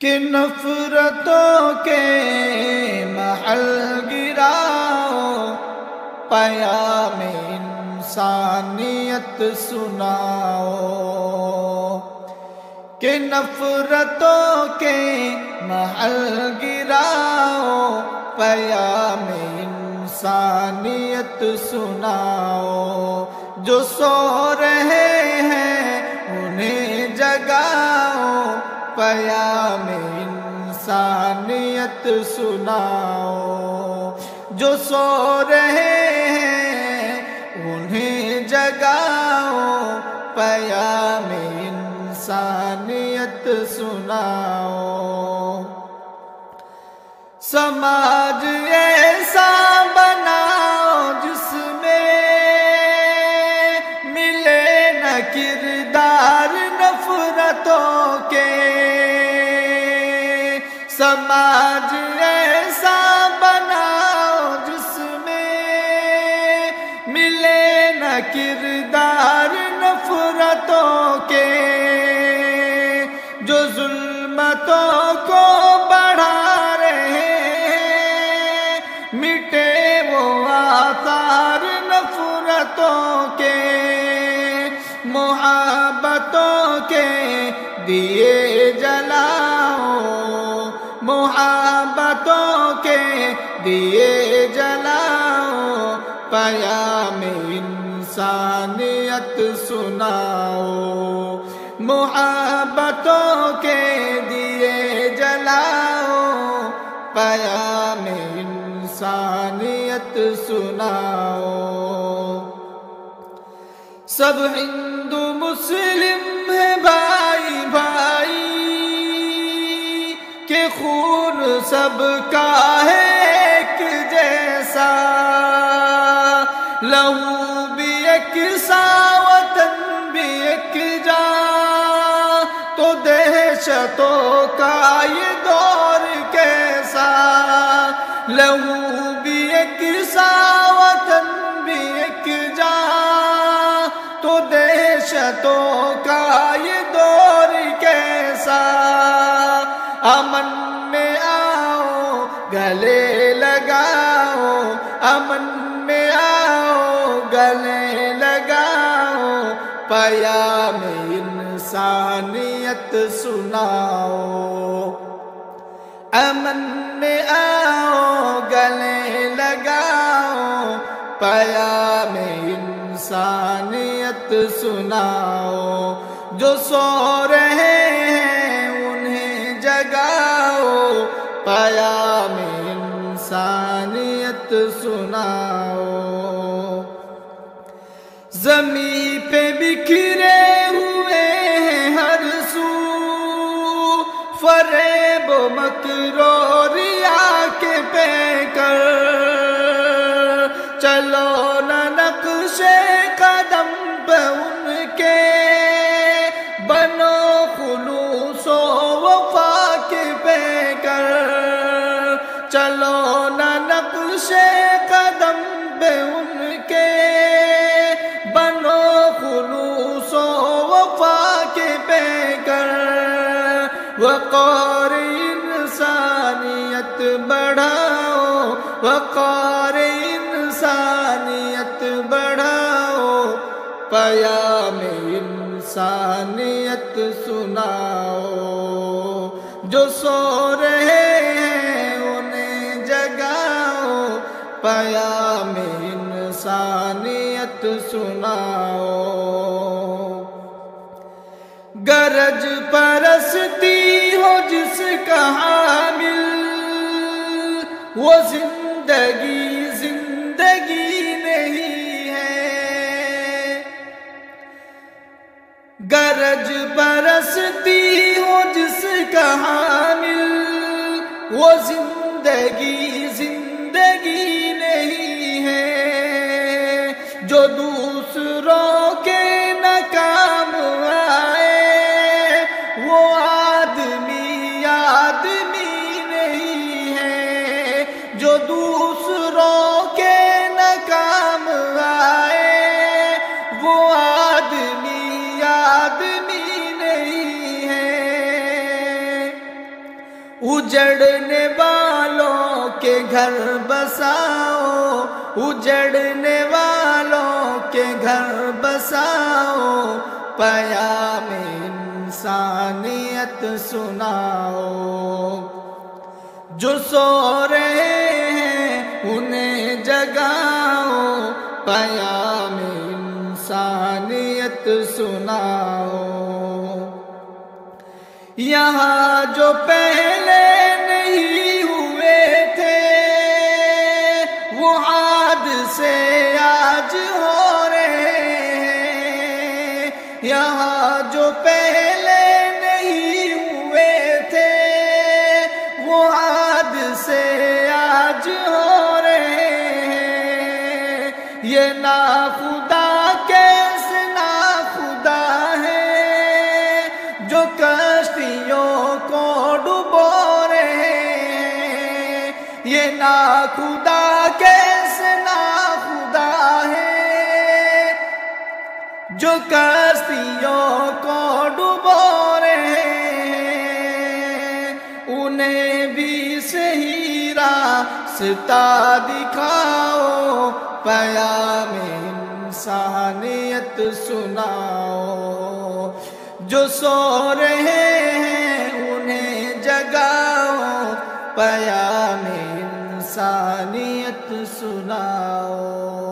کہ نفرتوں کے محل گراؤ، پیام انسانیت سناؤ۔ کہ نفرتوں کے محل گراؤ، پیام انسانیت سناؤ۔ جو سو رہے ہیں انہیں جگاؤ، پیام انسانیت سناؤ۔ جو سو رہے ہیں انہیں جگاؤ، پیام انسانیت سناؤ۔ سماج ایسا بناؤ جس میں ملے نہ کردار نفرتوں کے۔ سماج ایسا بناؤ جس میں ملے نہ کردار نفرتوں کے۔ جو ظلمتوں کو بڑھا رہے ہیں، مٹے وہ آثار نفرتوں کے۔ محبتوں کے دیے جلاؤ، محبتوں کے دیے جلاؤ، پیام انسانیت سناؤ۔ محبتوں کے دیے جلاؤ، پیام انسانیت سناؤ۔ سب ہندو مسلم ہے بھائی بھائی، کہ خون سب کا ہے ایک جیسا۔ لہو بھی یکساں، وطن بھی ایک جا، تو دہشتوں کا یہ دور کیسا۔ لہو بھی یکساں، وطن بھی ایک جا، تو دہشتوں کا یہ دور کیسا۔ امن میں آؤ گلے لگاؤ، امن میں آؤ گلے لگاؤ، پیام انسانیت سناؤ۔ امن میں آؤ گلے لگاؤ، پیام انسانیت سناؤ۔ جو سو رہے ہیں انہیں جگاؤ، پیام انسانیت سناؤ۔ زمین پہ بکھرے ہوئے ہیں ہر سو، فریب و مکر و ریا کے پیکر۔ چلو نہ نقش قدم پہ ان کے، بنو خلوص و وفا کے پیکر۔ چلو نہ نقش قدم پہ ان کے، بنو خلوص و وفا کے پیکر۔ وقار انسانیت بڑھاؤ، وقار انسانیت بڑھاؤ، پیام انسانیت سناؤ۔ جو سو رہے ہیں انہیں جگاؤ، پیام انسانیت سناؤ۔ گرج پرستی ہو جس کا حامل، وہ زندگی زندگی نہیں ہے۔ گرج پرستی ہو جس کا حامل، وہ زندگی زندگی نہیں ہے۔ جو دوسروں کے ناکام آئے، وہ آدمی آدمی نہیں ہے۔ جو دوسروں کے ناکام آئے، وہ آدمی آدمی نہیں ہے۔ اجڑنے والوں کے گھر بساؤ، اجڑنے والوں کے گھر بساؤ، پیام انسانیت سناؤ۔ جو سو رہے ہیں انہیں جگاؤ، پیام انسانیت سناؤ۔ یہاں جو پہلے نہیں ہوئے تھے وہ حادثے آج ہو رہے ہیں، یہاں جو پہلے نہیں ہوئے تھے وہ حادثے آج ہو رہے ہیں۔ یہ ناخدا کیسے ناخدا ہے جو کشتیوں کو ڈبو رہے ہیں، یہ ناخدا کیسے ناخدا ہے جو کشتیوں کو ڈبو رہے ہیں۔ انہیں بھی صحیح راستہ دکھاؤ، پیام انسانیت سناؤ۔ جو سو رہے ہیں انہیں جگاؤ، پیام انسانیت سناؤ۔